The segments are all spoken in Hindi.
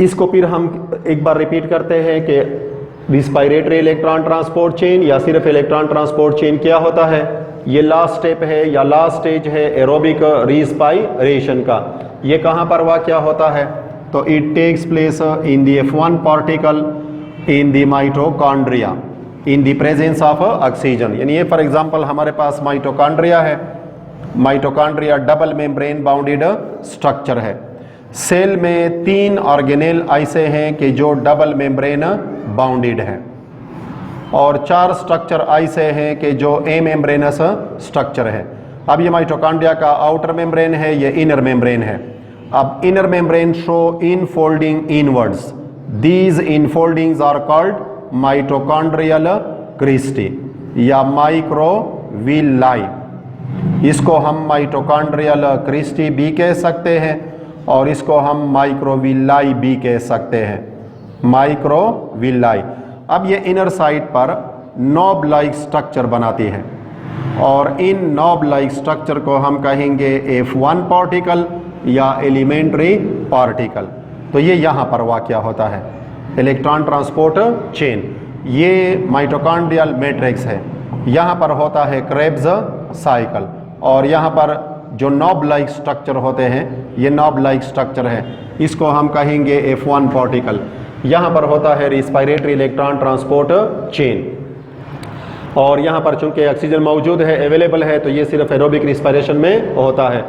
इसको फिर हम एक बार रिपीट करते हैं कि रिस्पायरेटरी इलेक्ट्रॉन ट्रांसपोर्ट चेन या सिर्फ इलेक्ट्रॉन ट्रांसपोर्ट चेन क्या होता है। ये लास्ट स्टेप है या लास्ट स्टेज है एरोबिक रिस्पायरेशन का। ये कहाँ पर वाक़या होता है, तो it takes place in the F1 particle in the mitochondria in the presence of oxygen. यानी ये फॉर एग्जांपल हमारे पास माइटोकॉन्ड्रिया है। Mitochondria double membrane bounded structure है। सेल में 3 ऑर्गेनेल ऐसे हैं कि जो डबल मेम्ब्रेन बाउंडेड है और 4 स्ट्रक्चर ऐसे हैं कि जो ए मेम्ब्रेनस स्ट्रक्चर है। अब ये माइटोकॉन्ड्रिया का आउटर मेम्ब्रेन है, ये इनर मेम्ब्रेन है। अब inner membrane show infolding inwards, these infoldings are called mitochondrial cristae या माइक्रोविलाई। इसको हम माइटोकॉन्ड्रियल क्रिस्टी भी कह सकते हैं और इसको हम माइक्रोविलाई भी कह सकते हैं, माइक्रोविलाई। अब ये इनर साइड पर नॉब लाइक स्ट्रक्चर बनाती है और इन नॉब लाइक स्ट्रक्चर को हम कहेंगे F1 पार्टिकल या एलिमेंट्री पार्टिकल। तो ये यहाँ पर वाक़या होता है इलेक्ट्रॉन ट्रांसपोर्ट चेन। ये माइटोकॉन्ड्रियल मैट्रिक्स है, यहाँ पर होता है क्रेब्स साइकिल और यहाँ पर जो नॉब लाइक स्ट्रक्चर होते हैं ये नॉब लाइक स्ट्रक्चर है, इसको हम कहेंगे F1 पार्टिकल। यहाँ पर होता है रिस्पायरेटरी इलेक्ट्रॉन ट्रांसपोर्ट चेन और यहाँ पर चूंकि ऑक्सीजन मौजूद है, अवेलेबल है, तो ये सिर्फ एरोबिक रिस्पायरेशन में होता है।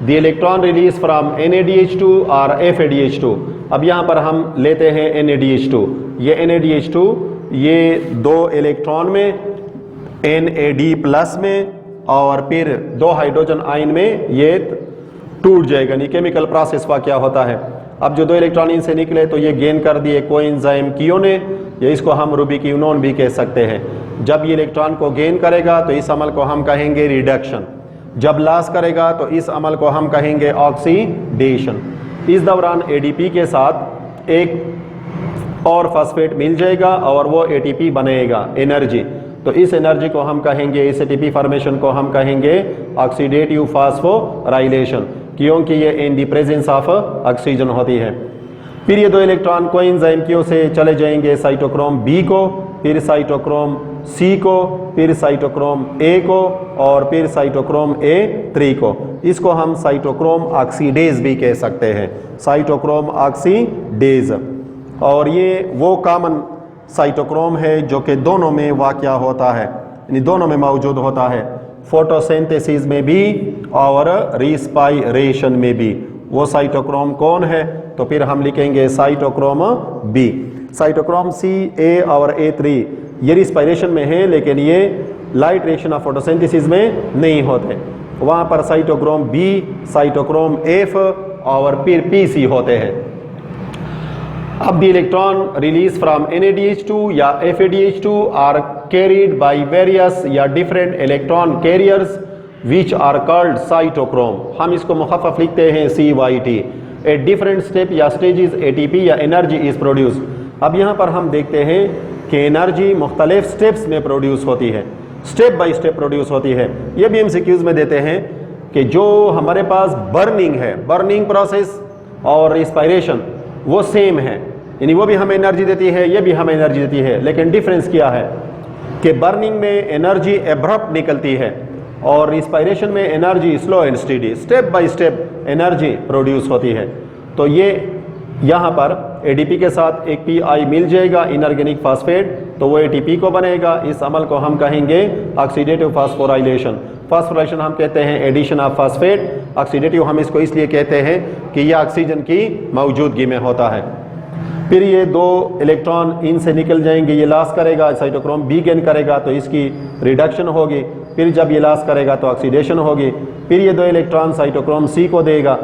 The electron release from NADH2 और FADH2। अब यहाँ पर हम लेते हैं NADH2। ये NADH2 ये 2 इलेक्ट्रॉन में NAD+ में और फिर 2 हाइड्रोजन आयन में ये टूट जाएगा। यानी केमिकल प्रोसेस क्या होता है। अब जो 2 इलेक्ट्रॉन इनसे निकले तो ये गेन कर दिए कोएंजाइम कीओ ने, या इसको हम रूबिक्यूनोन भी कह सकते हैं। जब ये इलेक्ट्रॉन को गेन करेगा तो इस अमल को हम कहेंगे रिडक्शन, जब लॉस करेगा तो इस अमल को हम कहेंगे ऑक्सीडेशन। इस दौरान ADP के साथ एक और फॉस्फेट मिल जाएगा और वो ATP बनेगा एनर्जी। तो इस एनर्जी को हम कहेंगे, इस ATP फॉर्मेशन को हम कहेंगे ऑक्सीडेटिव फास्फोराइलेशन, क्योंकि ये इन द प्रेजेंस ऑफ ऑक्सीजन होती है। फिर ये 2 इलेक्ट्रॉन कोएंजाइम कीओ से चले जाएंगे साइटोक्रोम B को, फिर साइटोक्रोम C को, फिर साइटोक्रोम A को और फिर साइटोक्रोम A3 को। इसको हम साइटोक्रोम ऑक्सीडेज भी कह सकते हैं, साइटोक्रोम ऑक्सीडेज। और ये वो कॉमन साइटोक्रोम है जो कि दोनों में वाक़या होता है, यानी दोनों में मौजूद होता है, फोटोसिंथेसिस में भी और रिस्पायरेशन में भी। वो साइटोक्रोम कौन है, तो फिर हम लिखेंगे cytochrome B। Cytochrome C, A और A3 ये रिस्पायरेशन में है, लेकिन ये लाइट रिएक्शन ऑफ फोटोसिंथेसिस में नहीं होते। वहाँ पर साइटोक्रोम B, साइटोक्रोम F और फिर PC होते हैं। अब the electron release from NADH2 या FADH2 are carried by various या different electron carriers which are called cytochrome. हम इसको मुखफ़्फ़ लिखते हैं CYT। ए डिफरेंट स्टेप या स्टेजेस ATP या एनर्जी इज प्रोड्यूस। अब यहाँ पर हम देखते हैं कि एनर्जी मुख्तलिफ स्टेप्स में प्रोड्यूस होती है, स्टेप बाय स्टेप प्रोड्यूस होती है। ये भी MCQs में देते हैं कि जो हमारे पास बर्निंग है, बर्निंग प्रोसेस और रिस्पायरेशन वो सेम है, यानी वो भी हमें एनर्जी देती है, ये भी हमें एनर्जी देती है, लेकिन डिफरेंस क्या है कि बर्निंग में एनर्जी एब्रप्ट निकलती है और रिस्पायरेशन में energy slow and steady, step by step energy produce होती है। तो ये यहाँ पर ADP के साथ एक PI मिल जाएगा इनऑर्गेनिक फास्फेट, तो वो ATP को बनेगा। इस अमल को हम कहेंगे ऑक्सीडेटिव फास्फोराइलेशन। फास्फोराइलेशन हम कहते हैं एडिशन ऑफ फास्फेट, ऑक्सीडेटिव हम इसको इसलिए कहते हैं कि यह ऑक्सीजन की मौजूदगी में होता है। फिर ये 2 इलेक्ट्रॉन इनसे निकल जाएंगे, ये लॉस करेगा, साइटोक्रोम B गेन करेगा तो इसकी रिडक्शन होगी। फिर जब ये लॉस करेगा तो ऑक्सीडेशन होगी। फिर ये 2 इलेक्ट्रॉन साइटोक्रोम C को देगा,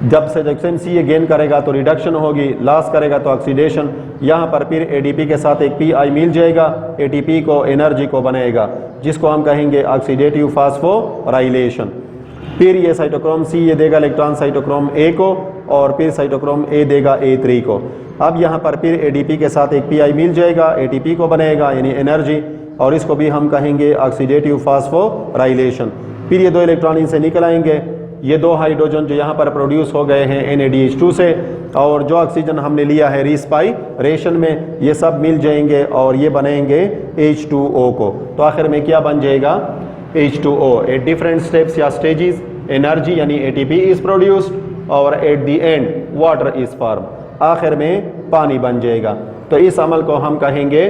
जब साइटोक्रोम C ये गेन करेगा तो रिडक्शन होगी, लॉस करेगा तो ऑक्सीडेशन। यहाँ पर फिर ADP के साथ एक PI मिल जाएगा, ATP को एनर्जी को बनेगा, जिसको हम कहेंगे ऑक्सीडेटिव फास्फोराइलेशन। फिर ये साइटोक्रोम C ये देगा इलेक्ट्रॉन साइटोक्रोम A को और फिर साइटोक्रोम A देगा A3 को। अब यहाँ पर फिर ADP के साथ एक PI मिल जाएगा, ATP को बनेगा यानी एनर्जी, और इसको भी हम कहेंगे ऑक्सीडेटिव फास्फोराइलेशन। फिर ये 2 इलेक्ट्रॉन इनसे निकल आएंगे, ये 2 हाइड्रोजन जो यहाँ पर प्रोड्यूस हो गए हैं NADH2 से, और जो ऑक्सीजन हमने लिया है रिस्पायरेशन में, ये सब मिल जाएंगे और ये बनेंगे H2O को। तो आखिर में क्या बन जाएगा? H2O। एट डिफरेंट स्टेप्स या स्टेजेस एनर्जी यानी ATP इज प्रोड्यूस्ड और at the end water is form, आखिर में पानी बन जाएगा। तो इस अमल को हम कहेंगे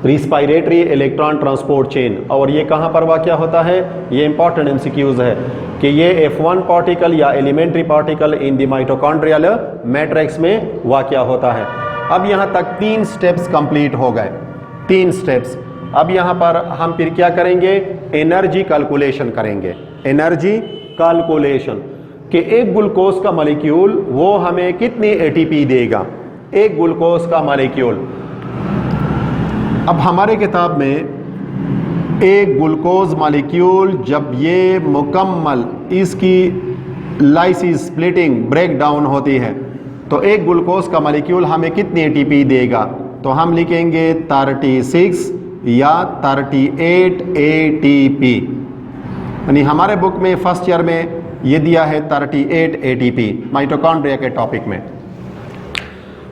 रिस्पायरेटरी इलेक्ट्रॉन ट्रांसपोर्ट चेन। और ये कहाँ पर वाक़या होता है? ये इंपॉर्टेंट MCQs है कि ये F1 पार्टिकल या elementary particle in the mitochondrial matrix में वाक़या होता है। अब यहाँ तक 3 स्टेप्स कंप्लीट हो गए, 3 स्टेप्स। अब यहाँ पर हम फिर क्या करेंगे? एनर्जी कैलकुलेशन करेंगे। एनर्जी कैलकुलेशन कि एक ग्लूकोज का मॉलिक्यूल वो हमें कितनी ATP देगा, एक ग्लूकोज का मॉलिक्यूल। अब हमारे किताब में एक ग्लूकोज मॉलिक्यूल जब ये मुकम्मल इसकी लाइसिस स्प्लिटिंग ब्रेक डाउन होती है तो एक ग्लूकोज का मॉलिक्यूल हमें कितनी ATP देगा? तो हम लिखेंगे 36 या 38 ATP। यानी हमारे बुक में फर्स्ट ईयर में ये दिया है 38 ATP माइटोकॉन्ड्रिया के टॉपिक में।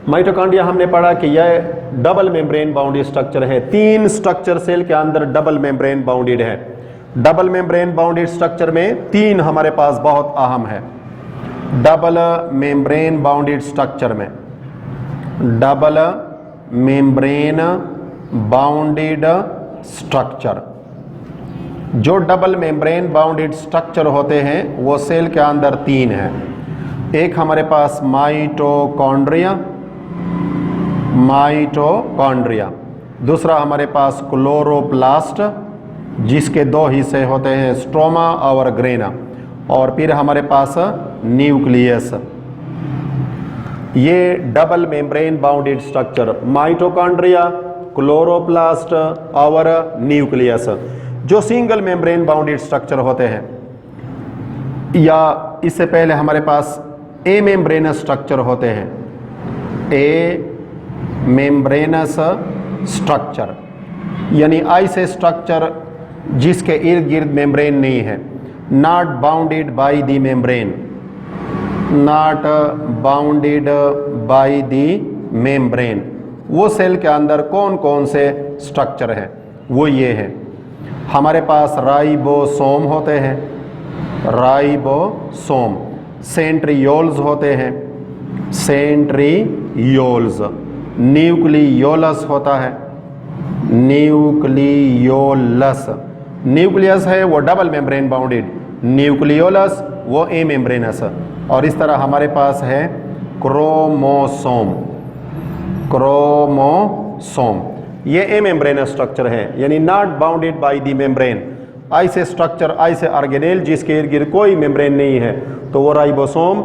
माइटोकॉन्ड्रिया हमने पढ़ा कि यह डबल मेम्ब्रेन बाउंडेड स्ट्रक्चर है। 3 स्ट्रक्चर सेल के अंदर डबल मेम्ब्रेन बाउंडेड है। डबल मेम्ब्रेन बाउंडेड स्ट्रक्चर में 3 हमारे पास बहुत अहम है। डबल मेम्ब्रेन बाउंडेड स्ट्रक्चर में, डबल मेम्ब्रेन बाउंडेड स्ट्रक्चर, जो डबल मेम्ब्रेन बाउंडेड स्ट्रक्चर होते हैं वो सेल के अंदर 3 है। एक हमारे पास माइटोकॉन्ड्रिया, माइटोकॉन्ड्रिया, दूसरा हमारे पास क्लोरोप्लास्ट जिसके 2 हिस्से होते हैं, स्ट्रोमा और ग्रेना, और फिर हमारे पास न्यूक्लियस। ये double membrane bounded structure mitochondria, chloroplast और न्यूक्लियस। जो सिंगल मेम्ब्रेन बाउंडेड स्ट्रक्चर होते हैं, या इससे पहले हमारे पास ए मेम्ब्रेनस स्ट्रक्चर होते हैं, ए मेम्ब्रेनस स्ट्रक्चर यानी ऐसे स्ट्रक्चर जिसके इर्द गिर्द मेम्ब्रेन नहीं है, not bounded by the membrane, not bounded by the membrane. वो सेल के अंदर कौन कौन से स्ट्रक्चर है? वो ये है, हमारे पास राइबोसोम होते हैं, राइबोसोम, सेंट्रियोल्स होते हैं, सेंट्रियोल्स, न्यूक्लियोलस होता है, न्यूक्लियोलस। न्यूक्लियस है वो डबल मेम्ब्रेन बाउंडेड, न्यूक्लियोलस वो ए मेम्ब्रेनस। और इस तरह हमारे पास है क्रोमोसोम, क्रोमोसोम, ये ए मेम्ब्रेनस स्ट्रक्चर है यानी not bounded by the membrane. ऐसे स्ट्रक्चर, ऐसे ऑर्गेनेल जिसके इर्द गिर्द कोई मेम्ब्रेन नहीं है, तो वो राइबोसोम,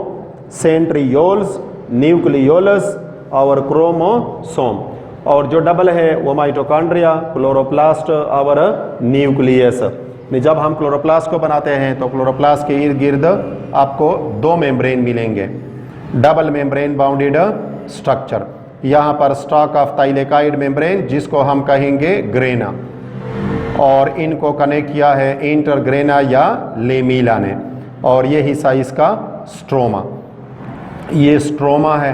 सेंट्रियोल्स, न्यूक्लियोलस और क्रोमोसोम। और जो डबल है वो माइटोकॉन्ड्रिया, क्लोरोप्लास्ट और न्यूक्लियस। जब हम क्लोरोप्लास्ट को बनाते हैं तो क्लोरोप्लास्ट के इर्द गिर्द आपको 2 मेम्ब्रेन मिलेंगे, डबल मेम्ब्रेन बाउंडेड स्ट्रक्चर। यहाँ पर स्टॉक ऑफ थाइलेकाइड मेम्ब्रेन जिसको हम कहेंगे ग्रेना, और इनको कनेक्ट किया है इंटरग्रेना या लेमिला ने, और ये हिस्सा इसका स्ट्रोमा। ये स्ट्रोमा है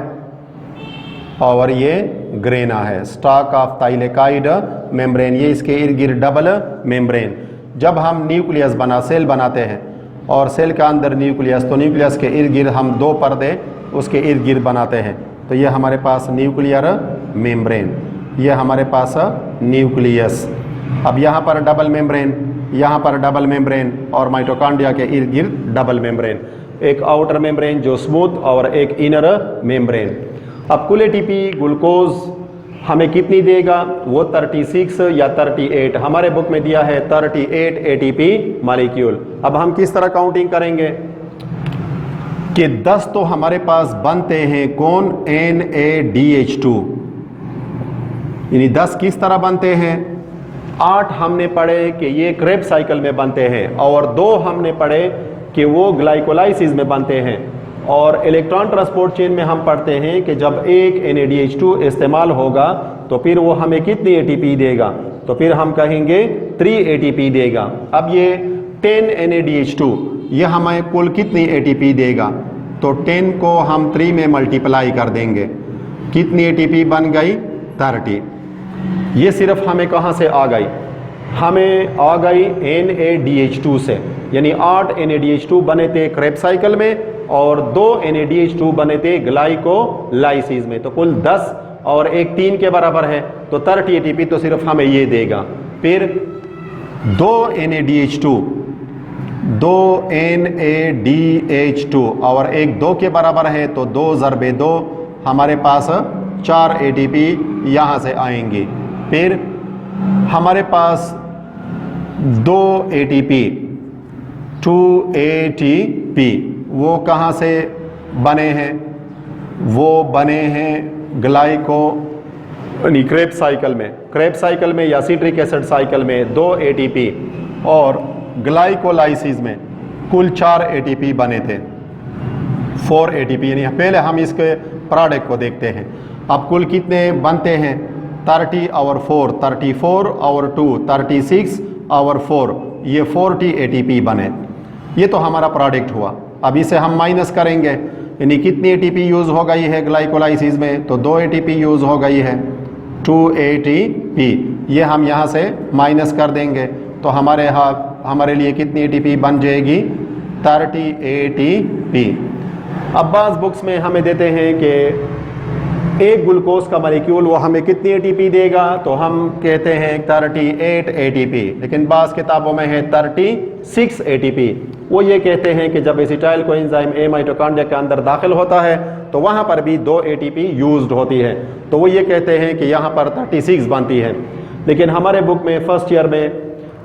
और ये ग्रेना है, स्टॉक ऑफ थाइलेकाइड मेम्ब्रेन, ये इसके इर्द गिर्द डबल मेम्ब्रेन। जब हम न्यूक्लियस सेल बनाते हैं और सेल के अंदर न्यूक्लियस, तो न्यूक्लियस के इर्द गिर्द हम 2 पर्दे उसके इर्द गिर्द बनाते हैं, तो ये हमारे पास न्यूक्लियर मेम्ब्रेन, ये हमारे पास न्यूक्लियस। अब यहाँ पर डबल मेम्ब्रेन, यहाँ पर डबल मेम्ब्रेन, और माइटोकॉन्ड्रिया के इर्द गिर्द डबल मेम्ब्रेन, एक आउटर मेम्ब्रेन जो स्मूथ और एक इनर मेम्ब्रेन। अब कुल ATP ग्लूकोज हमें कितनी देगा? वो 36 या 38, हमारे बुक में दिया है 38 ATP मॉलिक्यूल। अब हम किस तरह काउंटिंग करेंगे कि 10 तो हमारे पास बनते हैं कौन? NADH2, यानी 10 किस तरह बनते हैं? 8 हमने पढ़े कि ये क्रेब साइकिल में बनते हैं, और 2 हमने पढ़े कि वो ग्लाइकोलाइसिस में बनते हैं। और इलेक्ट्रॉन ट्रांसपोर्ट चेन में हम पढ़ते हैं कि जब एक NADH2 इस्तेमाल होगा तो फिर वो हमें कितनी ATP देगा? तो फिर हम कहेंगे 3 ATP देगा। अब ये 10 NADH2 ये हमें कुल कितनी एटीपी देगा? तो 10 को हम 3 में मल्टीप्लाई कर देंगे, कितनी एटीपी बन गई? 30। ये सिर्फ हमें कहाँ से आ गई? हमें आ गई NADH2 से, यानी 8 NADH2 बने थे क्रेब्स साइकिल में और 2 NADH2 बने थे ग्लाइकोलाइसिस में। तो कुल 10 और एक 3 के बराबर है, तो 30 एटीपी तो सिर्फ हमें ये देगा। फिर 2 NADH2 और एक 2 के बराबर है, तो 2 ज़रबे 2 हमारे पास 4 एटीपी यहाँ से आएंगी। फिर हमारे पास 2 एटीपी 2 ATP वो कहाँ से बने हैं? वो बने हैं ग्लाइको क्रेब्स साइकिल में। क्रेब्स साइकिल में या सिट्रिक एसिड साइकिल में 2 एटीपी और ग्लाइकोलाइसिस में कुल 4 एटीपी बने थे, 4 एटीपी। यानी पहले हम इसके प्रोडक्ट को देखते हैं। अब कुल कितने बनते हैं? 30 और 4, 34 और 2, 36 और 4, ये 40 एटीपी बने। ये तो हमारा प्रोडक्ट हुआ। अब इसे हम माइनस करेंगे, यानी कितनी एटीपी यूज़ हो गई है ग्लाइकोलाइसिस में? तो 2 एटीपी यूज़ हो गई है, 2 ATP। ये हम यहाँ से माइनस कर देंगे, तो हमारे लिए कितनी एटीपी बन जाएगी? 30 ATP। अब बाज़ बुक्स में हमें देते हैं कि एक ग्लूकोज का मॉलिक्यूल वो हमें कितनी एटीपी देगा? तो हम कहते हैं 38 एटीपी, लेकिन बाज़ किताबों में है 36 एटीपी। वो ये कहते हैं कि जब एसिटाइल कोएंजाइम A माइटोकॉन्ड्रिया के अंदर दाखिल होता है तो वहाँ पर भी 2 एटीपी यूज्ड होती है, तो वो ये कहते हैं कि यहाँ पर 36 बनती है। लेकिन हमारे बुक में फर्स्ट ईयर में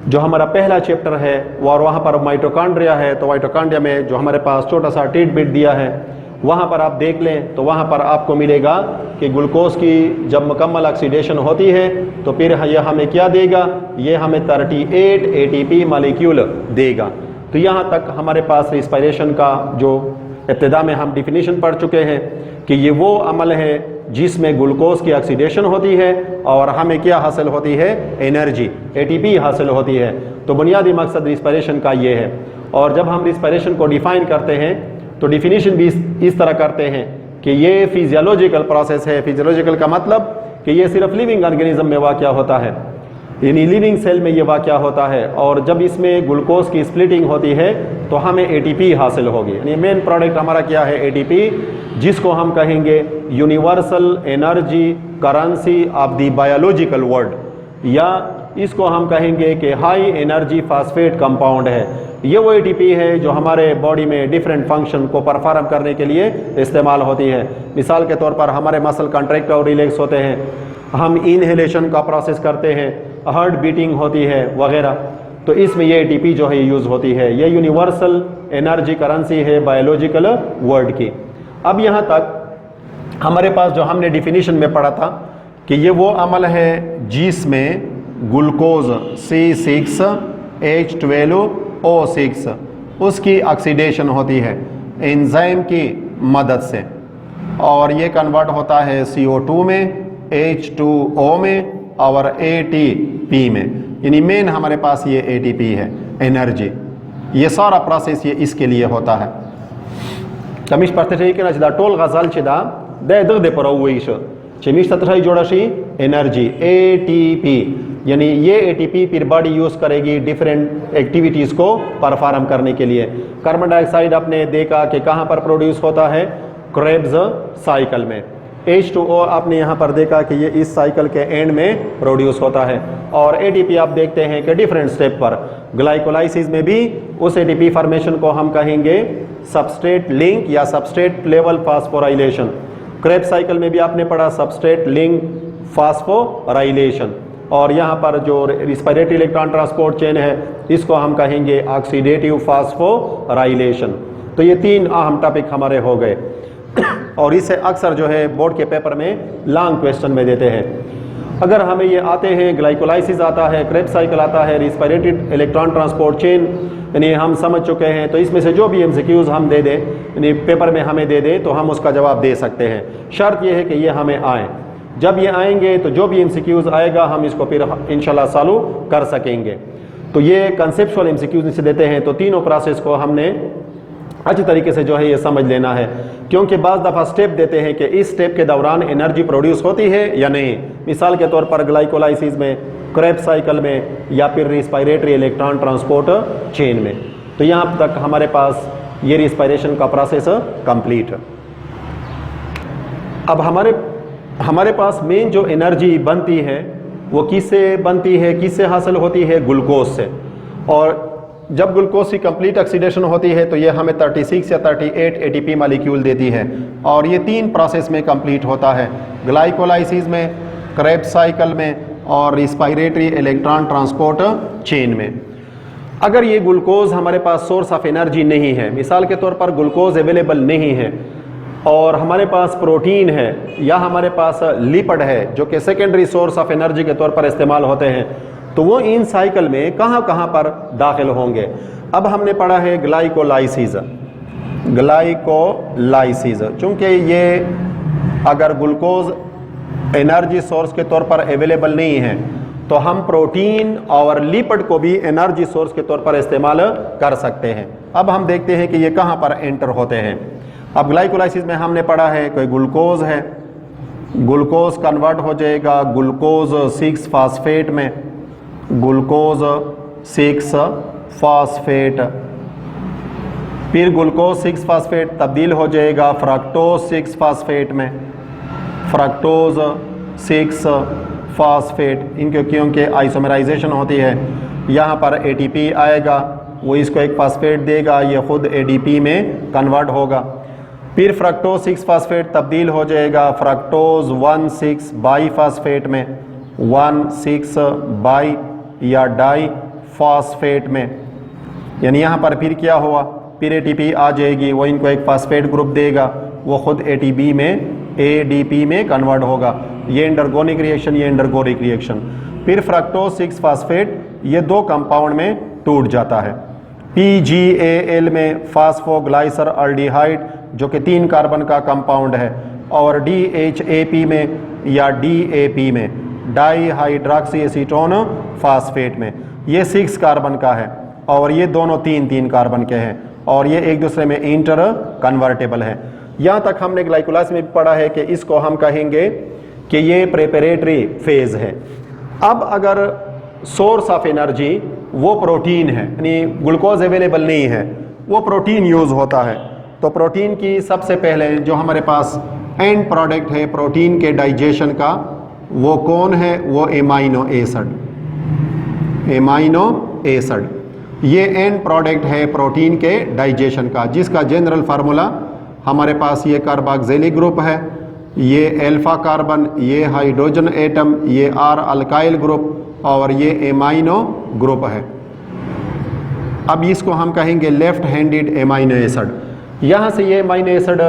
जो हमारा पहला चैप्टर है और वहाँ पर माइटोकॉन्ड्रिया है, तो माइटोकॉन्ड्रिया में जो हमारे पास छोटा सा टिडबिट दिया है वहाँ पर आप देख लें, तो वहाँ पर आपको मिलेगा कि ग्लूकोज की जब मुकम्मल ऑक्सीडेशन होती है तो फिर यह हमें क्या देगा? ये हमें 38 एटीपी मॉलिक्यूल देगा। तो यहाँ तक हमारे पास रिस्पायरेशन का जो इब्तिदा में हम डिफिनीशन पढ़ चुके हैं कि ये वो अमल है जिसमें ग्लूकोज की ऑक्सीडेशन होती है और हमें क्या हासिल होती है? एनर्जी, एटीपी हासिल होती है। तो बुनियादी मकसद रिस्पायरेशन का ये है। और जब हम रिस्पायरेशन को डिफ़ाइन करते हैं तो डिफिनीशन भी इस तरह करते हैं कि ये फिजियोलॉजिकल प्रोसेस है। फिजियोलॉजिकल का मतलब कि ये सिर्फ लिविंग ऑर्गेनिज्म में वाक़या होता है, यानी लिविंग सेल में ये वाक़या होता है। और जब इसमें ग्लूकोज की स्प्लिटिंग होती है तो हमें एटीपी हासिल होगी। यानी मेन प्रोडक्ट हमारा क्या है? एटीपी, जिसको हम कहेंगे universal energy currency of the biological world, या इसको हम कहेंगे कि हाई एनर्जी फास्फेट कंपाउंड है। ये वो एटीपी है जो हमारे बॉडी में डिफरेंट फंक्शन को परफॉर्म करने के लिए इस्तेमाल होती है। मिसाल के तौर पर हमारे मसल कंट्रैक्ट और रिलैक्स होते हैं, हम इनहेलेशन का प्रोसेस करते हैं, हार्ट बीटिंग होती है वगैरह, तो इसमें ये एटीपी जो है यूज़ होती है। ये यूनिवर्सल एनर्जी करेंसी है बायोलॉजिकल वर्ल्ड की। अब यहाँ तक हमारे पास जो हमने डिफिनीशन में पढ़ा था कि ये वो अमल है जिसमें ग्लूकोज C6H12O6 उसकी ऑक्सीडेशन होती है एंजाइम की मदद से, और ये कन्वर्ट होता है CO2 में, H2O में और ATP में। यानी मेन हमारे पास ये ATP है, एनर्जी। ये सारा प्रोसेस ये इसके लिए होता है। तमिश पढ़ते कि ना टोल गजल चिदा दे दे पर चमिश तथाई जोड़ाशी एनर्जी ATP, यानी ये ATP फिर बॉडी यूज़ करेगी डिफरेंट एक्टिविटीज़ को परफॉर्म करने के लिए। कार्बन डाइऑक्साइड आपने देखा कि कहाँ पर प्रोड्यूस होता है? क्रेब्स साइकिल में। H2O आपने यहाँ पर देखा कि ये इस साइकिल के एंड में प्रोड्यूस होता है। और ATP आप देखते हैं कि डिफरेंट स्टेप पर, ग्लाइकोलाइसिस में भी उस ATP फॉर्मेशन को हम कहेंगे सबस्ट्रेट लिंक या substrate level phosphorylation. Krebs cycle में भी आपने पढ़ा सबस्ट्रेट लिंक फास्फोराइलेशन। और यहाँ पर जो रिस्पायरेटरी इलेक्ट्रॉन ट्रांसपोर्ट चेन है इसको हम कहेंगे ऑक्सीडेटिव फास्फोराइलेशन। तो ये 3 अहम टॉपिक हमारे हो गए। और इसे अक्सर जो है बोर्ड के पेपर में लॉन्ग क्वेश्चन में देते हैं। अगर हमें ये आते हैं, ग्लाइकोलाइसिस आता है, क्रेब्स साइकिल आता है, रिस्पायरेटरी इलेक्ट्रॉन ट्रांसपोर्ट चेन यानी हम समझ चुके हैं, तो इसमें से जो भी MCQs हम दे दें यानी पेपर में हमें दे दें तो हम उसका जवाब दे सकते हैं। शर्त यह है कि ये हमें आए। जब ये आएंगे तो जो भी MCQs आएगा हम इसको फिर इंशाल्लाह सॉल्व कर सकेंगे। तो ये कंसेप्चुअल एमसीक्यूज नीचे देते हैं, तो तीनों प्रोसेस को हमने अच्छी तरीके से जो है ये समझ लेना है, क्योंकि बाज़ दफ़ा स्टेप देते हैं कि इस स्टेप के दौरान एनर्जी प्रोड्यूस होती है या नहीं। मिसाल के तौर पर ग्लाइकोलाइसिस में, क्रेब्स साइकिल में, या फिर रिस्पायरेटरी इलेक्ट्रॉन ट्रांसपोर्ट चेन में। तो यहाँ तक हमारे पास ये रिस्पायरेशन का प्रोसेस कंप्लीट। अब हमारे पास मेन जो एनर्जी बनती है वो किससे बनती है, किससे हासिल होती है? ग्लूकोज से। और जब ग्लूकोज की कंप्लीट ऑक्सीडेशन होती है तो ये हमें 36 या 38 एटीपी मॉलिक्यूल देती है, और ये 3 प्रोसेस में कंप्लीट होता है, ग्लाइकोलाइसिस में, क्रेब्स साइकिल में, और रिस्पायरेटरी इलेक्ट्रॉन ट्रांसपोर्ट चेन में। अगर ये ग्लूकोज हमारे पास सोर्स ऑफ एनर्जी नहीं है, मिसाल के तौर पर ग्लूकोज अवेलेबल नहीं है और हमारे पास प्रोटीन है या हमारे पास लिपिड है जो कि सेकेंडरी सोर्स ऑफ एनर्जी के तौर पर इस्तेमाल होते हैं, तो वो इन साइकिल में कहाँ कहाँ पर दाखिल होंगे? अब हमने पढ़ा है ग्लाइकोलाइसिस। चूँकि ये अगर ग्लूकोज एनर्जी सोर्स के तौर पर अवेलेबल नहीं है तो हम प्रोटीन और लिपिड को भी एनर्जी सोर्स के तौर पर इस्तेमाल कर सकते हैं। अब हम देखते हैं कि ये कहाँ पर एंटर होते हैं। अब ग्लाइकोलाइसिस में हमने पढ़ा है कोई ग्लूकोज है, ग्लूकोज कन्वर्ट हो जाएगा ग्लूकोज 6 फास्फेट में, ग्लूकोज 6 फास्फेट, फिर ग्लूकोज 6 फास्फेट तब्दील हो जाएगा फ्रक्टोज 6 फास्फेट में, फ्रक्टोज 6 फास्फेट। इनके क्योंकि आइसोमराइजेशन होती है, यहाँ पर एटीपी आएगा, वो इसको एक फास्फेट देगा, ये खुद एडीपी में कन्वर्ट होगा। फिर फ्रक्टोज 6 फास्फेट तब्दील हो जाएगा फ्रक्टोज 1,6 बाई फास्फेट में, 1,6 बाई या डाई फास्फेट में। यानी यहाँ पर फिर क्या हुआ, फिर एटीपी आ जाएगी, वो इनको एक फास्फेट ग्रुप देगा, वो खुद एटीपी में एडीपी में कन्वर्ट होगा। ये इंडरगोनिक रिएक्शन, ये इंडरगोनिक रिएक्शन। फिर फ्रक्टोज 6 फास्फेट ये 2 कंपाउंड में टूट जाता है, PGAL में फास्फोग्लाइसर अल्डिहाइड जो कि 3 कार्बन का कंपाउंड है, और DHAP में या DAP में डाई हाइड्रोक्सी एसीटोन फास्फेट में, ये 6 कार्बन का है और ये दोनों 3 कार्बन के हैं और ये एक दूसरे में इंटर कन्वर्टेबल है। यहाँ तक हमने ग्लाइकोलाइसिस में भी पढ़ा है कि इसको हम कहेंगे कि ये प्रेपरेटरी फेज है। अब अगर सोर्स ऑफ एनर्जी वो प्रोटीन है, यानी ग्लूकोज अवेलेबल नहीं है, वो प्रोटीन यूज़ होता है, तो प्रोटीन की सबसे पहले जो हमारे पास एंड प्रोडक्ट है प्रोटीन के डाइजेशन का, वो कौन है? वो एमाइनो एसिड। एमाइनो एसिड ये एंड प्रोडक्ट है प्रोटीन के डाइजेशन का, जिसका जनरल फार्मूला हमारे पास ये कार्बोक्सिलिक ग्रुप है, ये अल्फा कार्बन, ये हाइड्रोजन एटम, ये R अल्काइल ग्रुप और ये एमाइनो ग्रुप है। अब इसको हम कहेंगे लेफ्ट हैंडेड एमाइनो एसिड। यहाँ से ये एमाइनो एसिड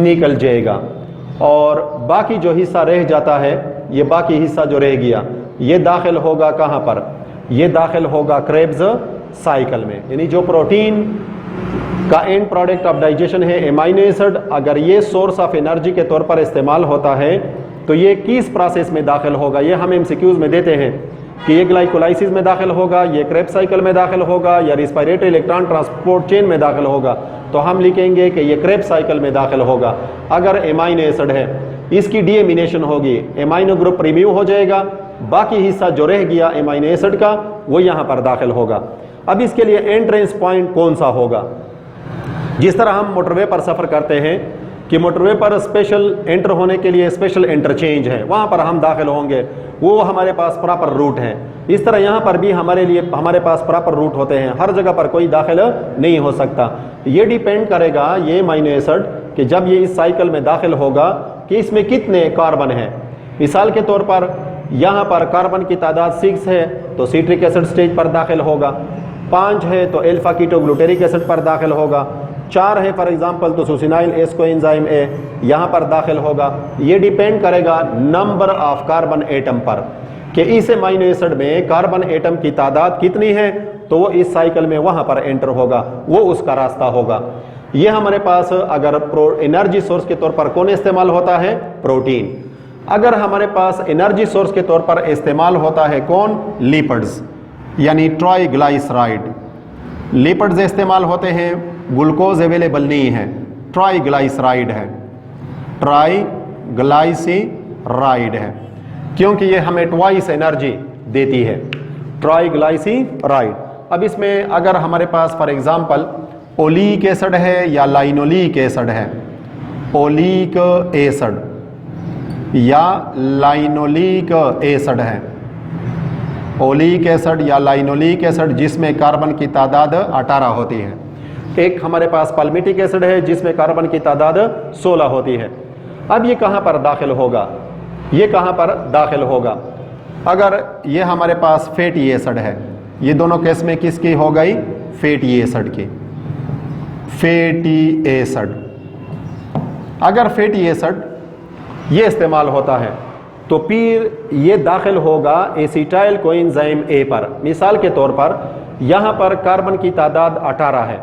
निकल जाएगा और बाकी जो हिस्सा रह जाता है, ये बाकी हिस्सा जो रह गया, ये दाखिल होगा कहाँ पर? ये दाखिल होगा क्रेब्स साइकिल में। यानी जो प्रोटीन का एंड प्रोडक्ट ऑफ डाइजेशन है एमाइनो एसिड, अगर ये सोर्स ऑफ एनर्जी के तौर पर इस्तेमाल होता है तो ये किस प्रोसेस में दाखिल होगा? ये हम एमसीक्यूज में देते हैं कि ये ग्लाइकोलाइसिस में दाखिल होगा, ये क्रेब्स साइकिल में दाखिल होगा, या रिस्पायरेटरी इलेक्ट्रॉन ट्रांसपोर्ट चेन में दाखिल होगा। तो हम लिखेंगे कि ये क्रेब्स साइकिल में दाखिल होगा। अगर एमाइनो एसिड है, इसकी डीएमिनेशन होगी, एमाइनो ग्रुप रिमूव हो जाएगा, बाकी हिस्सा जो रह गया एमाइनो एसिड का वो यहाँ पर दाखिल होगा। अब इसके लिए एंट्रेंस पॉइंट कौन सा होगा? जिस तरह हम मोटरवे पर सफ़र करते हैं कि मोटरवे पर स्पेशल एंटर होने के लिए स्पेशल इंटरचेंज है, वहाँ पर हम दाखिल होंगे, वो हमारे पास प्रॉपर रूट है। इस तरह यहाँ पर भी हमारे पास प्रॉपर रूट होते हैं, हर जगह पर कोई दाखिल नहीं हो सकता। ये डिपेंड करेगा ये एमाइनो एसिड कि जब ये इस साइकिल में दाखिल होगा कि इसमें कितने कार्बन हैं। मिसाल के तौर पर यहाँ पर कार्बन की तादाद 6 है तो सिट्रिक एसिड स्टेज पर दाखिल होगा, 5 है तो अल्फा कीटोग्लूटेरिक एसिड पर दाखिल होगा, 4 है फॉर एग्जांपल तो सुसिनाइल एस कोएंजाइम ए यहाँ पर दाखिल होगा। ये डिपेंड करेगा नंबर ऑफ कार्बन एटम पर कि इस एमाइनो एसिड में कार्बन एटम की तादाद कितनी है, तो वो इस साइकिल में वहाँ पर एंटर होगा, वो उसका रास्ता होगा। ये हमारे पास अगर एनर्जी सोर्स के तौर पर कौन इस्तेमाल होता है? प्रोटीन। अगर हमारे पास एनर्जी सोर्स के तौर पर इस्तेमाल होता है कौन? लिपिड्स। यानी ट्राइग्लाइसराइड। लिपिड्स इस्तेमाल होते हैं, ग्लूकोज अवेलेबल नहीं है, ट्राइग्लाइसराइड है, ट्राइग्लाइसराइड है, क्योंकि ये हमें ट्वाइस एनर्जी देती है, ट्राइग्लाइसराइड। अब इसमें अगर हमारे पास फॉर एग्जांपल ओलिक एसिड है या लाइनोलिक एसिड है, ओलिक एसिड या लाइनोलिक एसिड है, ओलिक एसिड या लाइनोलिक एसिड जिसमें कार्बन की तादाद 18 होती है, एक हमारे पास पाल्मिटिक एसिड है जिसमें कार्बन की तादाद 16 होती है। अब ये कहाँ पर दाखिल होगा, ये कहाँ पर दाखिल होगा? अगर ये हमारे पास फैटी एसिड है, ये दोनों केस में किसकी हो गई? फैटी एसिड की, फैटी एसिड। अगर फैटी एसिड ये इस्तेमाल होता है तो फिर ये दाखिल होगा एसिटाइल कोएंजाइम ए पर। मिसाल के तौर पर यहाँ पर कार्बन की तादाद 18 है,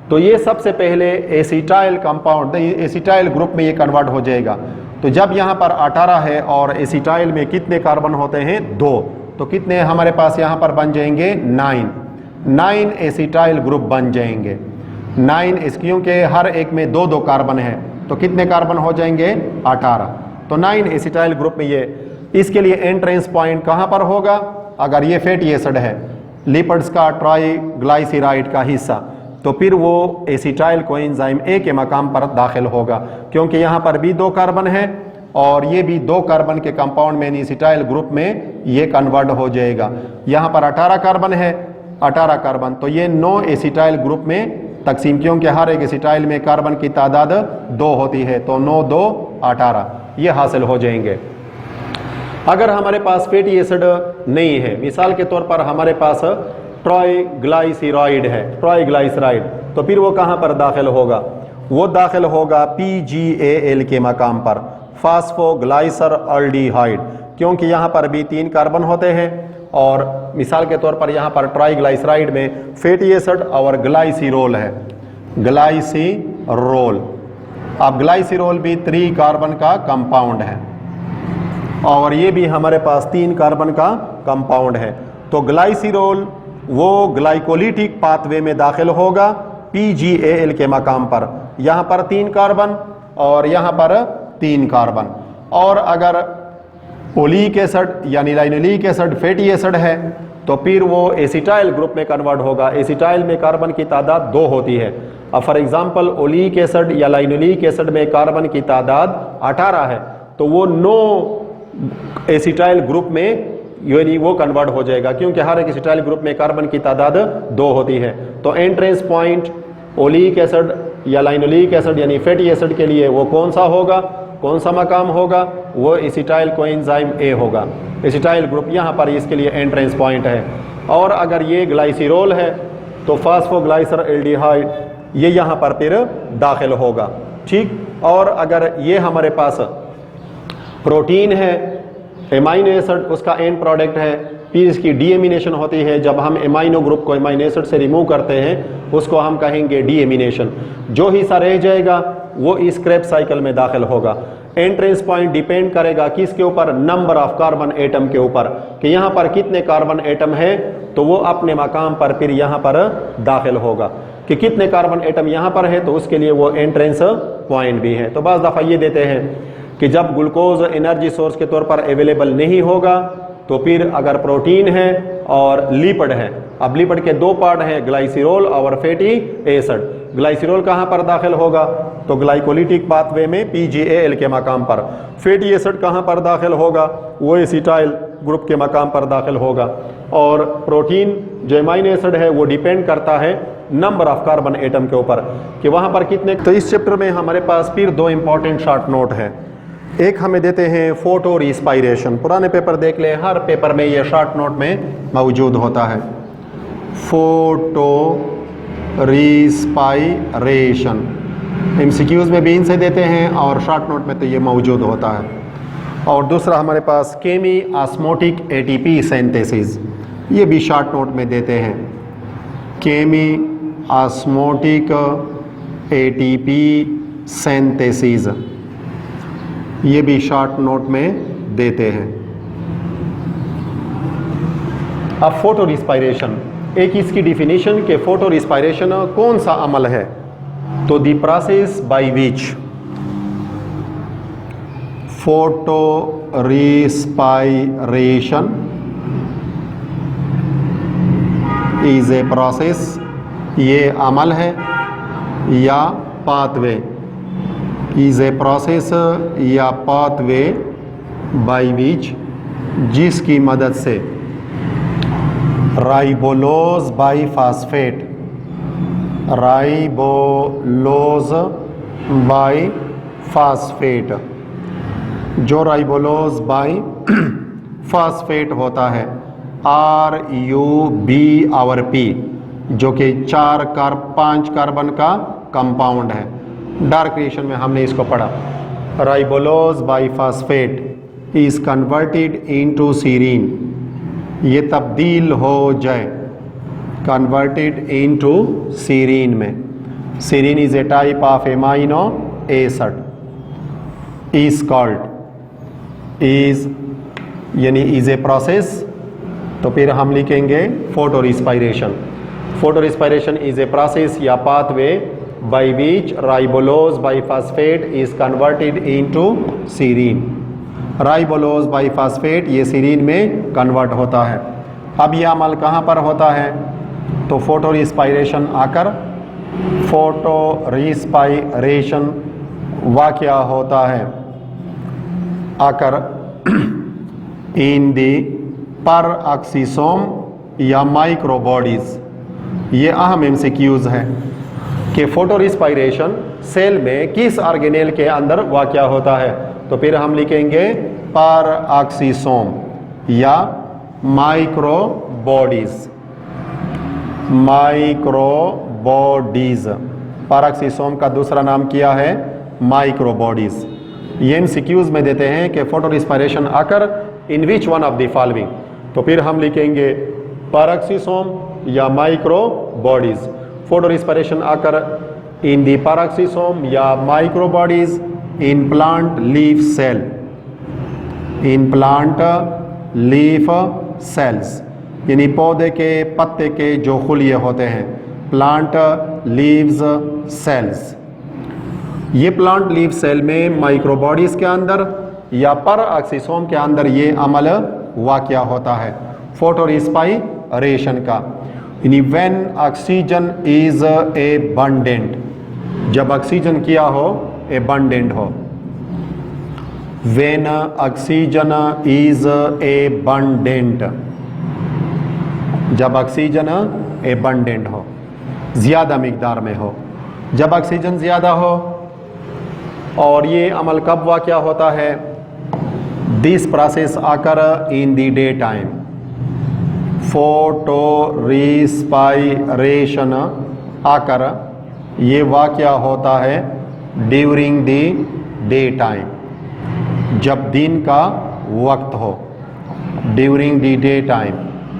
तो ये सबसे पहले एसिटाइल कंपाउंड, एसिटाइल ग्रुप में ये कन्वर्ट हो जाएगा। तो जब यहाँ पर 18 है और एसिटाइल में कितने कार्बन होते हैं? 2, तो कितने हमारे पास यहाँ पर बन जाएंगे? 9 एसिटाइल ग्रुप बन जाएंगे। 9 क्योंकि हर एक में 2 कार्बन है, तो कितने कार्बन हो जाएंगे? 18। तो 9 एसिटाइल ग्रुप में ये, इसके लिए एंट्रेंस पॉइंट कहाँ पर होगा? अगर ये फैटी एसिड है, लिपिड्स का ट्राइग्लाइसराइड का हिस्सा, तो फिर वो एसिटाइल कोएंजाइम ए के मकाम पर दाखिल होगा, क्योंकि यहाँ पर भी 2 कार्बन है और ये भी 2 कार्बन के कंपाउंड में एसिटाइल ग्रुप में ये कन्वर्ट हो जाएगा। यहाँ पर 18 कार्बन है, 18 कार्बन, तो ये 9 एसिटाइल ग्रुप में तकसीम, क्योंकि हर एक एसिटाइल में कार्बन की तादाद 2 होती है, तो 9 2 18 ये हासिल हो जाएंगे। अगर हमारे पास फैटी एसिड नहीं है, मिसाल के तौर पर हमारे पास ट्राइग्लाइसराइड है, ट्राइग्लाइसराइड, तो फिर वो कहाँ पर दाखिल होगा? वो दाखिल होगा PgAl के मकाम पर, फास्फोग्लाइसर अल्डिहाइड, क्योंकि यहाँ पर भी 3 कार्बन होते हैं और मिसाल के तौर पर यहाँ पर ट्राइग्लाइसराइड में फैटी एसिड और ग्लाइसिरोल है, ग्लाइसिरोल। अब ग्लाइसिरोल भी 3 कार्बन का कंपाउंड है और ये भी हमारे पास 3 कार्बन का कंपाउंड है। तो ग्लाइसिरोल वो ग्लाइकोलिटिक पाथवे में दाखिल होगा PgAl के मकाम पर, यहाँ पर 3 कार्बन और यहाँ पर 3 कार्बन। और अगर ओलिक एसिड यानी लाइनोलिक एसिड फैटी एसिड है तो फिर वो एसिटाइल ग्रुप में कन्वर्ट होगा। एसिटाइल में कार्बन की तादाद 2 होती है। अब फॉर एग्जांपल ओलिक एसिड या लाइनोलिक एसिड में कार्बन की तादाद 18 है, तो वो 9 एसिटाइल ग्रुप में यानी वो कन्वर्ट हो जाएगा, क्योंकि हर एक एसिटाइल ग्रुप में कार्बन की तादाद 2 होती है। तो एंट्रेंस पॉइंट ओलिक एसिड या लाइनोलिक एसिड यानी फैटी एसिड के लिए वो कौन सा होगा, कौन सा मकाम होगा? वो एसिटाइल कोएंजाइम ए होगा, एसिटाइल ग्रुप यहाँ पर इसके लिए एंट्रेंस पॉइंट है। और अगर ये ग्लाइसिरोल है तो फास्फोग्लाइसर एल्डिहाइड ये यहाँ पर फिर दाखिल होगा, ठीक। और अगर ये हमारे पास प्रोटीन है, एमाइनो एसिड उसका एंड प्रोडक्ट है, फिर इसकी डीएमिनेशन होती है। जब हम एमाइनो ग्रुप को एमाइनो एसिड से रिमूव करते हैं उसको हम कहेंगे डीएमिनेशन। जो हिस्सा रह जाएगा वो इस क्रेब्स साइकिल में दाखिल होगा। एंट्रेंस पॉइंट डिपेंड करेगा किसके ऊपर? नंबर ऑफ कार्बन एटम के ऊपर, कि यहाँ पर कितने कार्बन एटम है, तो वो अपने मकाम पर फिर यहाँ पर दाखिल होगा। कि कितने कार्बन एटम यहाँ पर है तो उसके लिए वो एंट्रेंस पॉइंट भी है। तो बाज़ दफ़ा ये देते हैं कि जब ग्लूकोज एनर्जी सोर्स के तौर पर अवेलेबल नहीं होगा तो फिर अगर प्रोटीन है और लिपिड है, अब लिपिड के 2 पार्ट हैं, ग्लाइसिरोल और फैटी एसिड। ग्लाइसिरोल कहाँ पर दाखिल होगा? तो ग्लाइकोलिटिक पाथवे में PgAl के मकाम पर। फैटी एसिड कहाँ पर दाखिल होगा? वो एसिटाइल ग्रुप के मकाम पर दाखिल होगा। और प्रोटीन जो एमाइनो एसिड है वो डिपेंड करता है नंबर ऑफ कार्बन एटम के ऊपर कि वहाँ पर कितने। तो इस चैप्टर में हमारे पास फिर 2 इंपॉर्टेंट शॉर्ट नोट हैं। एक हमें देते हैं फोटो रिस्पायरेशन, पुराने पेपर देख ले, हर पेपर में ये शॉर्ट नोट में मौजूद होता है। फोटो रिस्पायरेशन MCQs में भी इनसे देते हैं और शॉर्ट नोट में तो ये मौजूद होता है। और दूसरा हमारे पास केमी ऑस्मोटिक ATP सिंथेसिस, ये भी शॉर्ट नोट में देते हैं। केमी ऑस्मोटिक ATP सिंथेसिस ये भी शॉर्ट नोट में देते हैं। अब फोटो रिस्पायरेशन, एक इसकी डिफिनीशन के फोटो रिस्पायरेशन कौन सा अमल है, तो the process by which photo respiration is a process, ये अमल है या पाथवे, इज ए प्रोसेस या पाथवे बाय विच, जिसकी मदद से राइबोलोज बाइफॉस्फेट, राइबोलोज बाइफॉस्फेट, जो राइबोलोज बाइफॉस्फेट होता है RUB और P, जो कि 5 कार्बन का कंपाउंड है। डार्क क्रिएशन में हमने इसको पढ़ा। Ribulose biphosphate is converted into serine, ये तब्दील हो जाए कन्वर्टेड इनटू सीरीन में। Serine is a type of amino acid, is called, is यानी इज ए प्रोसेस, तो फिर हम लिखेंगे photorespiration. Photorespiration is a process या pathway by which ribulose biphosphate is converted into serine. Ribulose biphosphate ये सीरीन में कन्वर्ट होता है। अब यह अमल कहाँ पर होता है, तो फोटो रिस्पायरेशन आकर, फोटो रिस्पायरेशन वाक़या होता है आकर इन दी पर ऑक्सीसोम या माइक्रोबॉडीज। ये अहम MCQs है कि फोटो रिस्पायरेशन सेल में किस ऑर्गेनेल के अंदर वाक़या होता है, तो फिर हम लिखेंगे पर ऑक्सीसोम या माइक्रोबॉडीज, माइक्रोबॉडीज। पर ऑक्सीसोम का दूसरा नाम क्या है, माइक्रोबॉडीज। ये MCQs में देते हैं कि photorespiration occur in which one of the following, तो फिर हम लिखेंगे पैराक्सीसोम या microbodies. Photo respiration occur in the peroxisome या microbodies in plant leaf cell, in plant leaf cells, यानी पौधे के पत्ते के जो खुलिये होते हैं, प्लांट लीव्स सेल्स। ये प्लांट लीफ सेल में माइक्रोबॉडीज के अंदर या पर ऑक्सीसोम के अंदर ये अमल वाक़या होता है फोटो रिस्पायरेशन का। यानी व्हेन ऑक्सीजन इज एबंडेंट, जब ऑक्सीजन क्या हो, एबंडेंट हो। व्हेन ऑक्सीजन इज एबंडेंट, जब ऑक्सीजन एबंडेंट हो, ज़्यादा मिकदार में हो। जब ऑक्सीजन ज़्यादा हो, और ये अमल कब वाक़या होता है, दिस प्रोसेस आकर in the day time. Photo respiration आकर ये वाक़या होता है ड्यूरिंग द डे टाइम, जब दिन का वक्त हो, ड्यूरिंग द डे टाइम,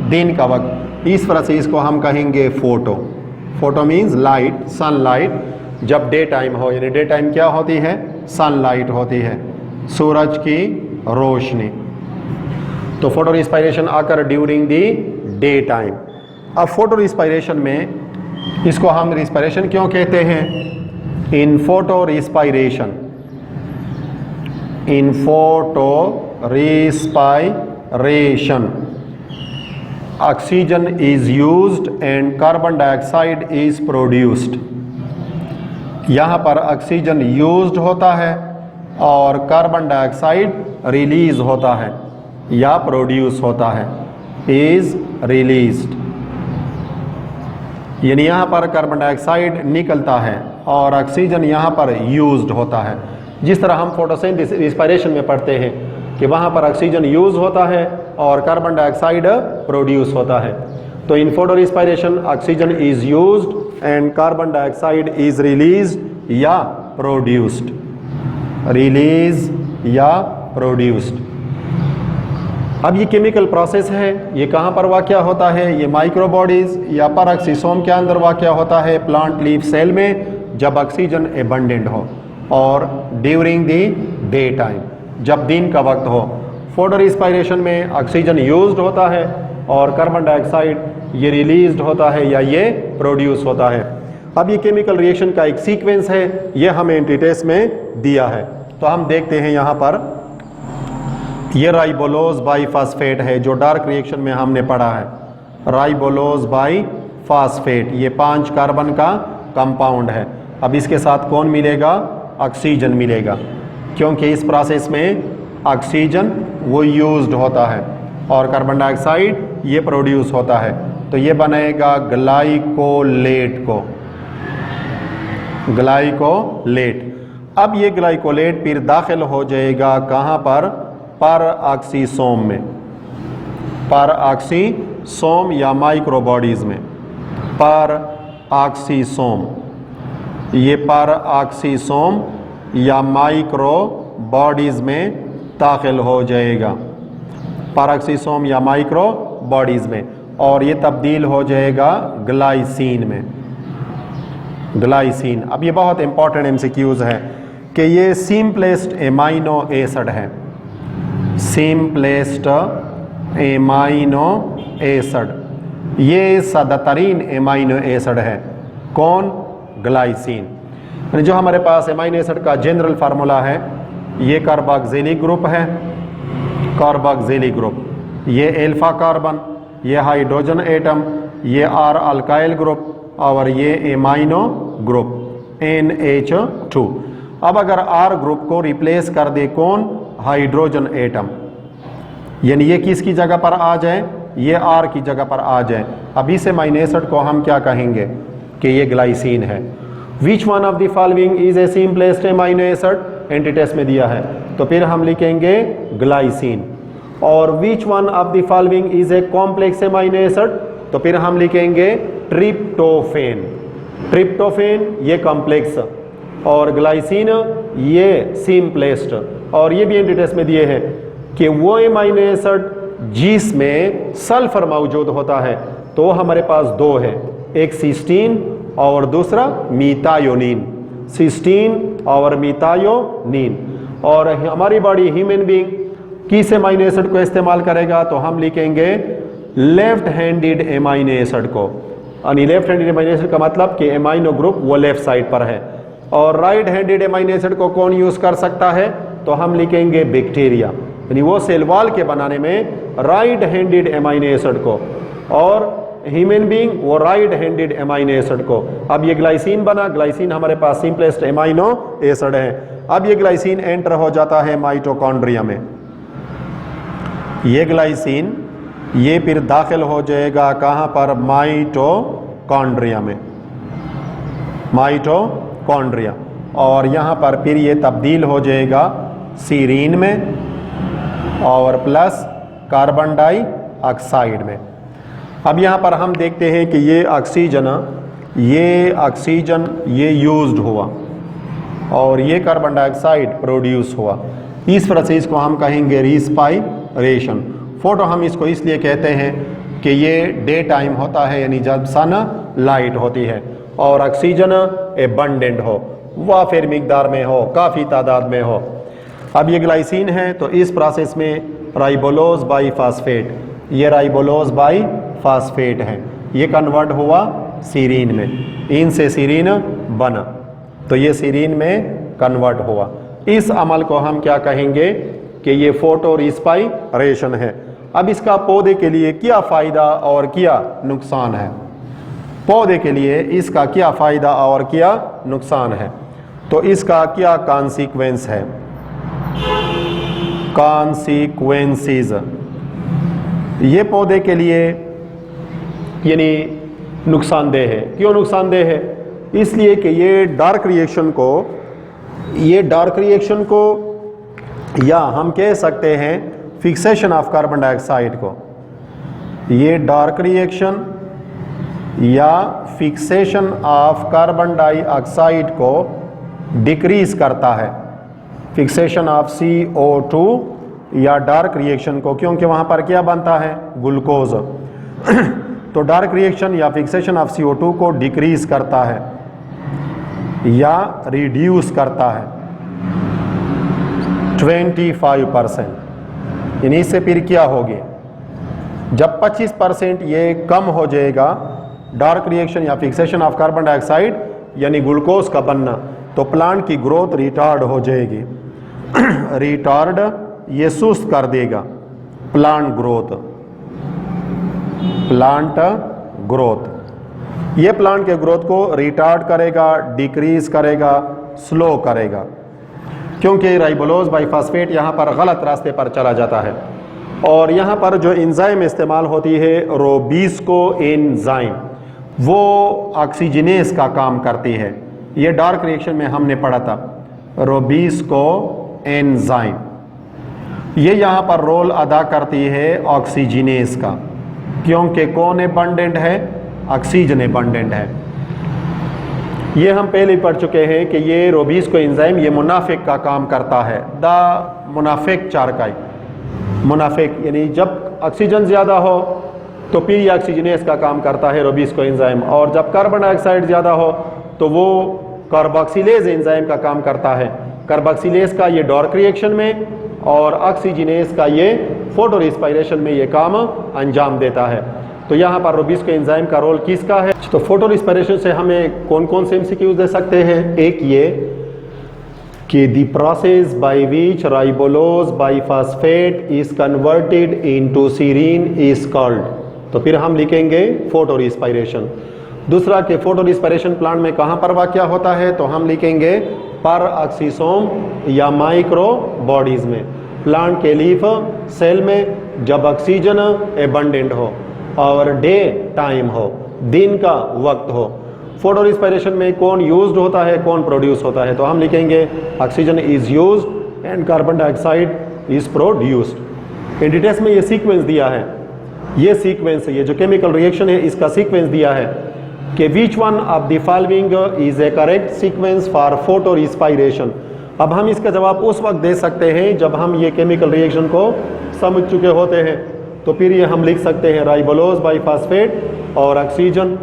दिन का वक्त। इस तरह से इसको हम कहेंगे photo. Photo means light, sunlight. जब डे टाइम हो, यानी डे टाइम क्या होती है, सनलाइट होती है, सूरज की रोशनी। तो photorespiration occur during the day time. अब फोटो रिस्पायरेशन में इसको हम रिस्पायरेशन क्यों कहते हैं, in photorespiration, in photorespiration oxygen is used and carbon dioxide is produced. यहाँ पर ऑक्सीजन यूज्ड होता है और कार्बन डाइऑक्साइड रिलीज होता है या प्रोड्यूस होता है, इज रिलीज्ड। यानी यहाँ पर कार्बन डाइऑक्साइड निकलता है और ऑक्सीजन यहाँ पर यूज्ड होता है। जिस तरह हम फोटोसिंथेसिस रिस्पायरेशन में पढ़ते हैं कि वहाँ पर ऑक्सीजन यूज होता है और कार्बन डाइऑक्साइड प्रोड्यूस होता है। तो in photorespiration oxygen is used and carbon dioxide is released या प्रोड्यूस्ड, रिलीज या प्रोड्यूस्ड। अब ये केमिकल प्रोसेस है, ये कहाँ पर वाक़या होता है, ये माइक्रोबॉडीज़ या पैराक्सीसोम के अंदर वाक़या होता है प्लांट लीफ सेल में, जब ऑक्सीजन एबंडेंट हो और ड्यूरिंग दी डे टाइम, जब दिन का वक्त हो। फोटो रिस्पायरेशन में ऑक्सीजन यूज्ड होता है और कार्बन डाइऑक्साइड ये रिलीज्ड होता है या ये प्रोड्यूस होता है। अब ये केमिकल रिएक्शन का एक सीक्वेंस है, ये हमें एंट्री टेस्ट में दिया है। तो हम देखते हैं यहाँ पर ये राइबोलोज बाइफॉस्फेट है जो डार्क रिएक्शन में हमने पढ़ा है। राइबोलोज बाइफॉस्फेट ये 5 कार्बन का कंपाउंड है। अब इसके साथ कौन मिलेगा? ऑक्सीजन मिलेगा, क्योंकि इस प्रोसेस में ऑक्सीजन वो यूज्ड होता है और कार्बन डाइऑक्साइड ये प्रोड्यूस होता है। तो ये बनेगा ग्लाइकोलेट को, ग्लाइकोलेट। अब ये ग्लाइकोलेट फिर दाखिल हो जाएगा कहाँ पर? पर ऑक्सीसोम में, पर ऑक्सीसोम या माइक्रोबॉडीज में, पर ऑक्सीसोम। ये पर ऑक्सीसोम या माइक्रो बॉडीज में दाखिल हो जाएगा, पर ऑक्सीसोम या माइक्रो बॉडीज में, और ये तब्दील हो जाएगा ग्लाइसिन में, ग्लाइसिन। अब ये बहुत इंपॉर्टेंट एमसीक्यूज है कि ये सिंपलेस्ट एमाइनो एसिड है, सिंपलेस्ट एमाइनो एसिड, ये सादातरीन एमाइनो एसिड है। कौन? ग्लाइसिन। जो हमारे पास एमाइनो एसिड का जनरल फार्मूला है, ये कार्बोक्सिलिक ग्रुप है, कार्बोक्सिलिक ग्रुप। ये एल्फा कार्बन, ये हाइड्रोजन एटम, ये आर अल्काइल ग्रुप और ये एमाइनो ग्रुप NH2। अब अगर आर ग्रुप को रिप्लेस कर दे कौन? हाइड्रोजन एटम, यानी ये किसकी जगह पर आ जाए? ये आर की जगह पर आ जाए। अब इस एमाइनो एसिड को हम क्या कहेंगे कि ये ग्लाइसिन है। Which one of the following is a simplest amino acid? Entry test में दिया है, तो फिर हम लिखेंगे ग्लाइसिन। और which one of the following is a complex amino acid? तो फिर हम लिखेंगे ट्रिप्टोफेन। ट्रिप्टोफेन ये कॉम्प्लेक्स और ग्लाइसिन ये सिंपलेस्ट। और ये भी एंट्री टेस्ट में दिए हैं कि वो एमाइनो एसिड जिसमें सल्फर मौजूद होता है, तो हमारे पास 2 है, एक सिस्टीन और दूसरा मीथायोनिन, सिस्टीन और मीथायोनिन। और हमारी बॉडी ह्यूमन बीइंग किस एमाइनो एसिड को इस्तेमाल करेगा? तो हम लिखेंगे लेफ्ट हैंडेड एमाइनो एसिड को। यानी लेफ्ट हैंडेड एमाइनो एसिड का मतलब कि एमाइनो ग्रुप वो लेफ्ट साइड पर है। और राइट हैंडेड एमाइनो एसिड को कौन यूज कर सकता है? तो हम लिखेंगे बैक्टीरिया, यानी वो सेल वॉल के बनाने में राइट हैंडेड एमाइनो एसिड को, और ह्यूमन बीइंग वो राइट हैंडेड एमाइनो एसिड को। अब ये ग्लाइसिन बना, ग्लाइसिन हमारे पास सिंपलेस्ट एमाइनो एसिड है। अब ये ग्लाइसिन एंटर हो जाता है माइटोकॉन्ड्रिया में, ये ग्लाइसिन ये फिर दाखिल हो जाएगा कहाँ पर? माइटोकॉन्ड्रिया में, माइटोकॉन्ड्रिया। और यहाँ पर फिर ये तब्दील हो जाएगा सीरीन में और प्लस कार्बन डाइऑक्साइड में। अब यहाँ पर हम देखते हैं कि ये ऑक्सीजन ये यूज्ड हुआ और ये कार्बन डाइऑक्साइड प्रोड्यूस हुआ। इस प्रोसेस को हम कहेंगे रिस्पायरेशन। फोटो हम इसको इसलिए कहते हैं कि ये डे टाइम होता है, यानी जब सन लाइट होती है और ऑक्सीजन एबंडेंट हो, वाफिर मिकदार में हो, काफ़ी तादाद में हो। अब ये ग्लाइसिन है, तो इस प्रोसेस में राइबोलोज बाइफॉस्फेट, ये राइबोलोज बाइफॉस्फेट है, ये कन्वर्ट हुआ सीरीन में, इनसे सीरीन बना, तो ये सीरीन में कन्वर्ट हुआ। इस अमल को हम क्या कहेंगे कि ये फोटो रिस्पायरेशन है। अब इसका पौधे के लिए क्या फ़ायदा और क्या नुकसान है? पौधे के लिए इसका क्या फ़ायदा और क्या नुकसान है? तो इसका क्या कॉन्सिक्वेंस है? कॉन्सिक्वेंसेस ये पौधे के लिए यानी नुकसानदेह है। क्यों नुकसानदेह है? इसलिए कि ये डार्क रिएक्शन को या हम कह सकते हैं फिक्सेशन ऑफ कार्बन डाइऑक्साइड को, ये डार्क रिएक्शन या फिक्सेशन ऑफ कार्बन डाइऑक्साइड को डिक्रीज करता है, फिक्सेशन ऑफ CO2 या डार्क रिएक्शन को, क्योंकि वहाँ पर क्या बनता है? ग्लूकोज। तो डार्क रिएक्शन या फिक्सेशन ऑफ CO2 को डिक्रीज करता है या रिड्यूस करता है 25%। यानी इससे फिर क्या होगी? जब 25% ये कम हो जाएगा, डार्क रिएक्शन या फिक्सेशन ऑफ कार्बन डाइऑक्साइड यानी ग्लूकोज का बनना, तो प्लांट की ग्रोथ रिटार्ड हो जाएगी। रिटार्ड ये सुस्त कर देगा प्लांट ग्रोथ। ये प्लांट के ग्रोथ को रिटार्ड करेगा, डिक्रीज करेगा, स्लो करेगा, क्योंकि राइबोलोज बाइफॉस्फेट यहाँ पर गलत रास्ते पर चला जाता है। और यहाँ पर जो एंजाइम इस्तेमाल होती है रोबिस्को एंजाइम, वो ऑक्सीजनेस का काम करती है। ये डार्क रिएक्शन में हमने पढ़ा था, रोबिस्को एंजाइम ये यहाँ पर रोल अदा करती है ऑक्सीजनेस का, क्योंकि कौन एबंडेंट है? ऑक्सीजन एबंडेंट है। ये हम पहले ही पढ़ चुके हैं कि ये रोबिस्को एंजाइम ये मुनाफिक का काम करता है। द मुनाफिक चारकाई, मुनाफिक यानी जब ऑक्सीजन ज़्यादा हो तो फिर ये ऑक्सीजनेस का काम करता है रोबिस्को एंजाइम, और जब कार्बन डाइऑक्साइड ज़्यादा हो तो वो कार्बोक्सिलेज एंजाइम का काम करता है। कार्बोक्सिलेज का ये डार्क रिएक्शन में और ऑक्सीजनेस का ये फोटो रिस्पायरेशन में ये काम अंजाम देता है। तो यहाँ पर रोबिस्को एंजाइम का रोल किसका है? तो फोटो रिस्पायरेशन से हमें कौन कौन से एमसीक्यूज दे सकते हैं? एक ये कि the process by which ribulose biphosphate is converted into serine is called, तो फिर हम लिखेंगे फोटो रिस्पायरेशन। दूसरा कि फोटो रिस्पायरेशन प्लांट में कहाँ पर वाक़या होता है? तो हम लिखेंगे पर ऑक्सीसोम या माइक्रो बॉडीज में, प्लांट के लीफ सेल में जब ऑक्सीजन एबंडेंट हो और डे टाइम हो, दिन का वक्त हो। फोटो रिस्पायरेशन में कौन यूज्ड होता है, कौन प्रोड्यूस होता है? तो हम लिखेंगे oxygen is used and carbon dioxide is produced. In details में ये सीक्वेंस दिया है, ये सीक्वेंस है, ये जो केमिकल रिएक्शन है इसका सीक्वेंस दिया है कि विच one of the following is A correct sequence for photo respiration. अब हम इसका जवाब उस वक्त दे सकते हैं जब हम ये केमिकल रिएक्शन को समझ चुके होते हैं। तो फिर ये हम लिख सकते हैं राइबोलोज बाइफॉस्फेट और ऑक्सीजन,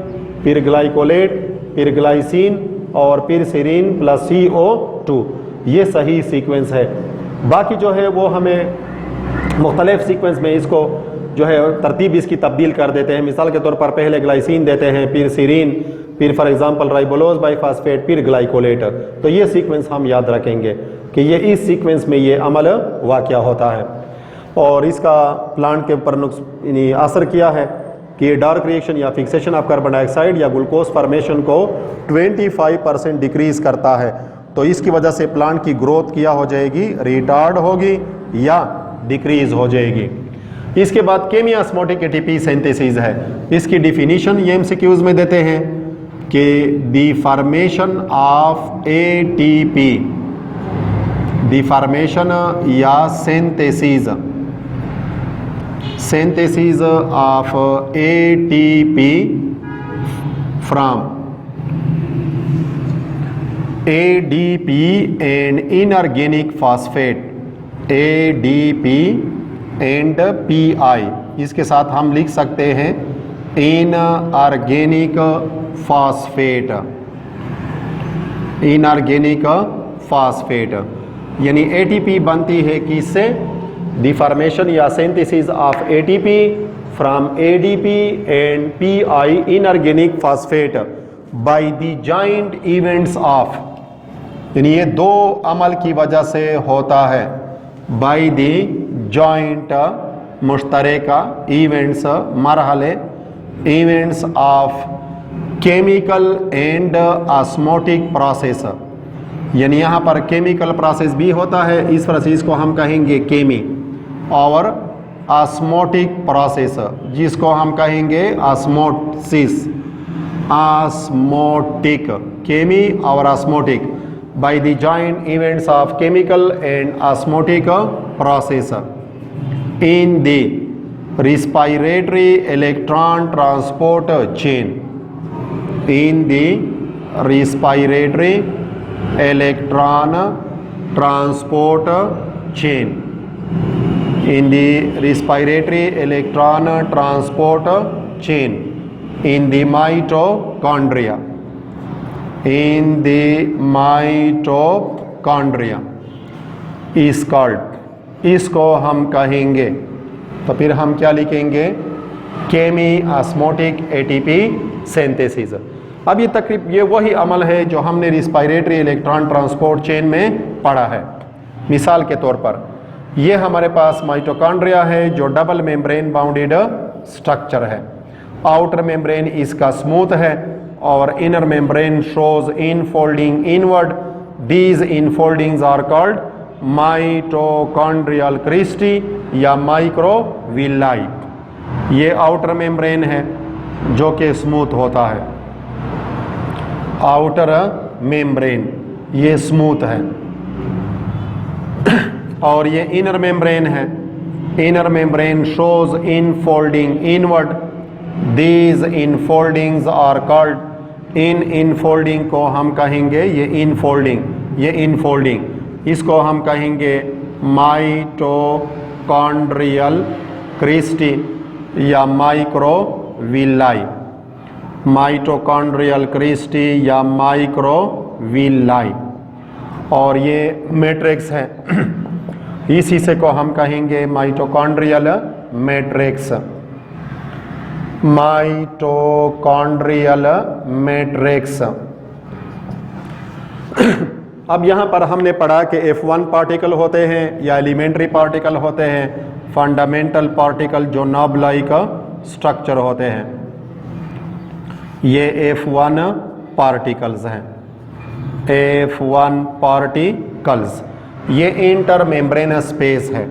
फिर ग्लाइकोलेट, फिर ग्लाइसिन और फिर सीरीन प्लस CO2, ये सही सीक्वेंस है। बाकी जो है वो हमें मुख्तलिफ सीक्वेंस में इसको जो है तरतीब इसकी तब्दील कर देते हैं। मिसाल के तौर पर पहले ग्लाइसिन देते हैं, फिर सीरीन, फिर फॉर एग्जांपल राइबोलोज बाइफॉस्फेट, फिर ग्लाइकोलेट। तो ये सीक्वेंस हम याद रखेंगे कि ये इस सीक्वेंस में ये अमल वाक़या होता है। और इसका प्लांट के ऊपर असर किया है कि डार्क रिएक्शन या फिक्सेशन ऑफ कार्बन डाइऑक्साइड या ग्लूकोज फॉर्मेशन को 25% डिक्रीज करता है। तो इसकी वजह से प्लांट की ग्रोथ क्या हो जाएगी? रिटार्ड होगी या डिक्रीज हो जाएगी। इसके बाद केमियास्मोटिक एटीपी सिंथेसिस है। इसकी डिफिनीशन ये एमसीक्यूज में देते हैं कि the formation of ATP, the formation या synthesis of ATP from ADP and inorganic phosphate, ADP and PI, इसके साथ हम लिख सकते हैं इनऑर्गेनिक फॉस्फेट, इनऑर्गेनिक फॉस्फेट। यानी ATP बनती है किससे? The formation या synthesis of ATP from ADP and PI inorganic phosphate by the joint events of, यानी ये दो अमल की वजह से होता है। by the joint मुश्तरका events मरहले events of chemical and osmotic process, यानी यहाँ पर केमिकल प्रोसेस भी होता है, इस प्रोसेस को हम कहेंगे केमी, और ऑस्मोटिक प्रोसेस जिसको हम कहेंगे ऑस्मोसिस, ऑस्मोटिक, केमी और osmotic, by the joint events of chemical and osmotic process in the respiratory electron transport chain, in the respiratory electron transport chain, in the respiratory electron transport chain in the mitochondria, in the mitochondria is called, इसको हम कहेंगे। तो फिर हम क्या लिखेंगे? केमी ऑस्मोटिक एटीपी सिंथेसिस। अब ये वही अमल है जो हमने रिस्पायरेटरी इलेक्ट्रॉन ट्रांसपोर्ट चेन में पढ़ा है। मिसाल के तौर पर ये हमारे पास माइटोकॉन्ड्रिया है जो डबल मेम्ब्रेन बाउंडेड स्ट्रक्चर है। आउटर मेम्ब्रेन इसका स्मूथ है और inner membrane shows infolding inward. These infoldings are called mitochondrial cristae या माइक्रोविलाई। ये आउटर मेम्ब्रेन है जो कि स्मूथ होता है, आउटर मेम्ब्रेन ये स्मूथ है, और ये इनर मेम्ब्रेन है। Inner membrane shows infolding inward. These infoldings are called, इन इनफोल्डिंग को हम कहेंगे ये इनफोल्डिंग, ये इनफोल्डिंग इसको हम कहेंगे माइटोकॉन्ड्रियल क्रिस्टी या माइक्रोविलाई। माइटोकॉन्ड्रियल क्रिस्टी या माइक्रोविलाई, और ये मैट्रिक्स है, इस हिस्से को हम कहेंगे माइटोकॉन्ड्रियल मैट्रिक्स। Mitochondrial matrix. अब यहाँ पर हमने पढ़ा कि F1 पार्टिकल होते हैं या एलिमेंट्री पार्टिकल होते हैं, फंडामेंटल पार्टिकल जो नॉब लाइक स्ट्रक्चर होते हैं, ये F1 पार्टिकल्स हैं। F1 पार्टिकल्स ये इंटर मेम्ब्रेनस स्पेस है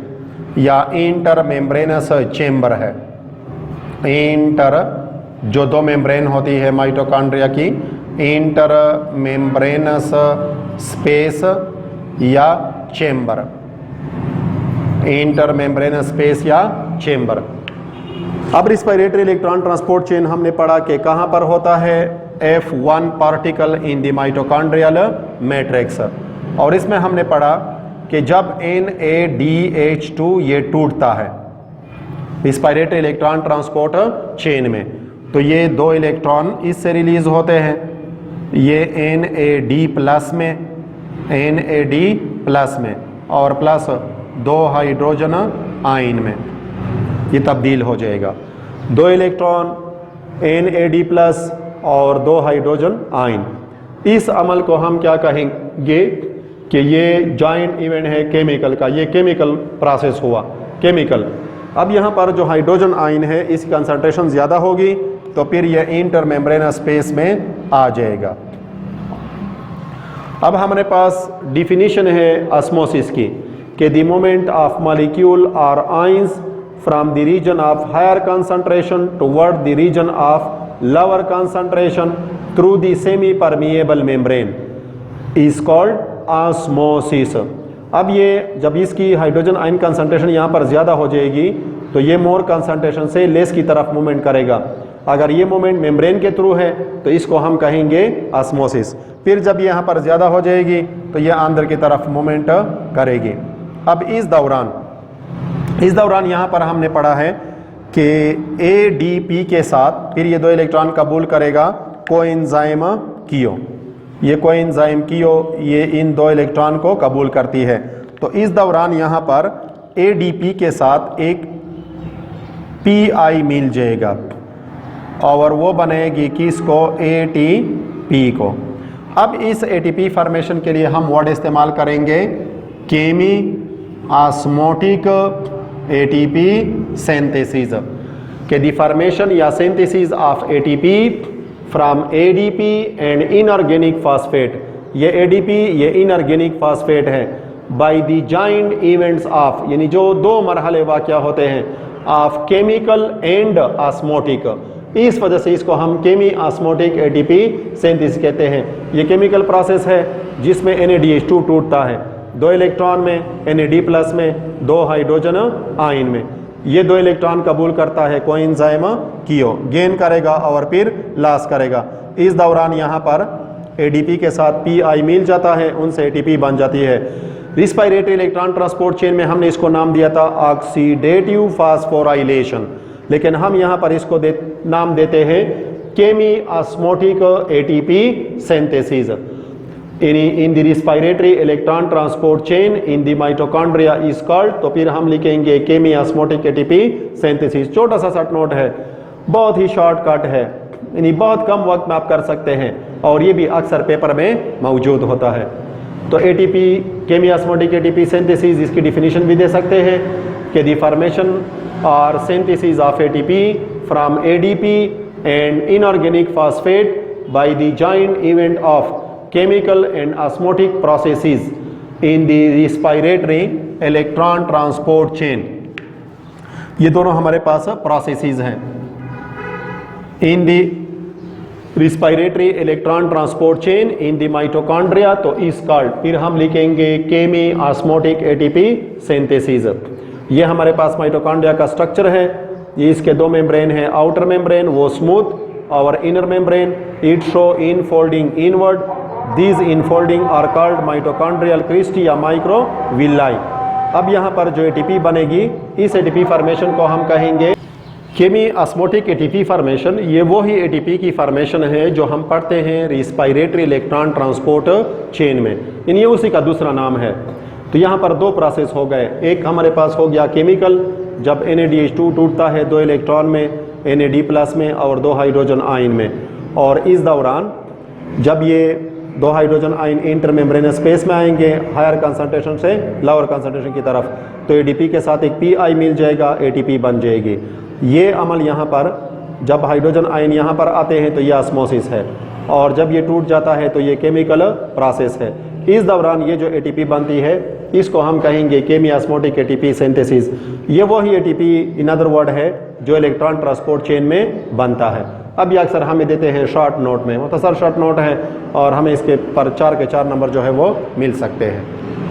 या इंटर मेम्ब्रेनस चेम्बर है। इंटर जो दो मेम्ब्रेन होती है माइटोकॉन्ड्रिया की, इंटर मेम्ब्रेनस स्पेस या चेम्बर, इंटर मेम्ब्रेनस स्पेस या चेम्बर। अब रिस्पायरेटरी इलेक्ट्रॉन ट्रांसपोर्ट चेन हमने पढ़ा कि कहाँ पर होता है, F1 particle in the mitochondrial matrix. और इसमें हमने पढ़ा कि जब NADH2 ये टूटता है रिस्पायरेटरी इलेक्ट्रॉन ट्रांसपोर्ट चेन में, तो ये दो इलेक्ट्रॉन इससे रिलीज होते हैं, ये NAD प्लस में और प्लस दो हाइड्रोजन आयन में ये तब्दील हो जाएगा। दो इलेक्ट्रॉन NAD प्लस और दो हाइड्रोजन आयन। इस अमल को हम क्या कहेंगे कि ये जॉइंट इवेंट है केमिकल का, ये केमिकल प्रोसेस हुआ, केमिकल। अब यहाँ पर जो हाइड्रोजन आयन है इसकी कंसंट्रेशन ज़्यादा होगी तो फिर ये इंटर मेम्ब्रेनस स्पेस में आ जाएगा। अब हमारे पास डिफिनीशन है ऑस्मोसिस की कि द मूवमेंट ऑफ मॉलिक्यूल और ions from the region of higher concentration toward the region of lower concentration through the semi permeable membrane is called osmosis. अब ये जब इसकी हाइड्रोजन आयन कंसंट्रेशन यहाँ पर ज़्यादा हो जाएगी तो ये मोर कंसंट्रेशन से लेस की तरफ मूवमेंट करेगा। अगर ये मूवमेंट मेम्ब्रेन के थ्रू है तो इसको हम कहेंगे ऑस्मोसिस। फिर जब यहाँ पर ज़्यादा हो जाएगी तो ये अंदर की तरफ मूवमेंट करेगी। अब इस दौरान यहाँ पर हमने पढ़ा है कि ADP के साथ फिर ये दो इलेक्ट्रॉन कबूल करेगा कोएंजाइम कीओ। ये कोएंजाइम कीओ ये इन दो इलेक्ट्रॉन को कबूल करती है। तो इस दौरान यहाँ पर ADP के साथ एक PI मिल जाएगा और वो बनेगी किसको, ATP को। अब इस ATP फॉर्मेशन के लिए हम वर्ड इस्तेमाल करेंगे केमी ऑस्मोटिक ATP सिंथेसिस के द फॉर्मेशन या synthesis of ATP from ADP and inorganic phosphate. ये ADP ये इनऑर्गेनिक फॉस्फेट है by the joint events of, यानी जो दो मरहले वाक़या होते हैं ऑफ केमिकल एंड ऑस्मोटिक। इस वजह से इसको हम केमी ऑस्मोटिक ATP सिंथेसिस कहते हैं। ये केमिकल प्रोसेस है जिसमें NADH2 टूटता है, दो इलेक्ट्रॉन में NAD प्लस में, दो हाइड्रोजन आयन में। ये दो इलेक्ट्रॉन कबूल करता है कोएंजाइम कीओ, गेन करेगा और फिर लॉस करेगा। इस दौरान यहाँ पर ADP के साथ PI मिल जाता है, उनसे ATP बन जाती है। रिस्पायरेटरी इलेक्ट्रॉन ट्रांसपोर्ट चेन में हमने इसको नाम दिया था ऑक्सीडेटिव फास्फोराइलेशन, लेकिन हम यहाँ पर इसको नाम देते हैं chemiosmotic ATP synthesis. in the respiratory electron transport chain in the mitochondria is called, तो फिर हम लिखेंगे केमी ऑस्मोटिक ATP सिंथेसिस। छोटा सा शॉर्ट नोट है, बहुत ही शॉर्टकट है, यानी बहुत कम वक्त में आप कर सकते हैं और ये भी अक्सर पेपर में मौजूद होता है। तो ATP केमी ऑस्मोटिक ATP सिंथेसिस, इसकी डिफिनीशन भी दे सकते हैं कि द फॉर्मेशन और synthesis of ATP from ADP and inorganic phosphate by the joint event of chemical and osmotic processes in the respiratory electron transport chain। ये दोनों हमारे पास प्रोसेसेस हैं। In the respiratory electron transport chain in the mitochondria, तो इस कॉल्ड, फिर हम लिखेंगे केमी ऑस्मोटिक ATP सिंथेसिस। ये हमारे पास माइटोकॉन्ड्रिया का स्ट्रक्चर है। ये इसके दो मेम्ब्रेन है, आउटर मेम्ब्रेन वो स्मूथ और inner membrane it show infolding inward. These infolding are called mitochondrial cristae या माइक्रोविलाई। अब यहाँ पर जो ATP बनेगी, इस ATP फॉर्मेशन को हम कहेंगे केमी ऑस्मोटिक ATP फॉर्मेशन। ये वो ही ATP की फॉर्मेशन है जो हम पढ़ते हैं रिस्पायरेटरी इलेक्ट्रॉन ट्रांसपोर्ट चेन में, यानी ये उसी का दूसरा नाम है। तो यहाँ पर दो प्रोसेस हो गए, एक हमारे पास हो गया केमिकल, जब NADH2 टूटता है 2 इलेक्ट्रॉन में, NAD+ में और 2 हाइड्रोजन आयन में, और इस दौरान जब ये 2 हाइड्रोजन आयन इंटरमेम्ब्रेनस स्पेस में आएंगे हायर कंसंट्रेशन से लोअर कंसंट्रेशन की तरफ, तो ADP के साथ एक Pi मिल जाएगा, ATP बन जाएगी। ये अमल यहाँ पर, जब हाइड्रोजन आयन यहाँ पर आते हैं तो ये ऑस्मोसिस है, और जब ये टूट जाता है तो ये केमिकल प्रोसेस है। इस दौरान ये जो ATP बनती है इसको हम कहेंगे केमी ऑस्मोटिक ATP सिंथेसिस। ये वही ATP इन अदर वर्ड है जो इलेक्ट्रॉन ट्रांसपोर्ट चेन में बनता है। अब ये अक्सर हमें देते हैं शॉर्ट नोट में, मुख्तसर शॉर्ट नोट है और हमें इसके पर 4 के 4 नंबर जो है वो मिल सकते हैं।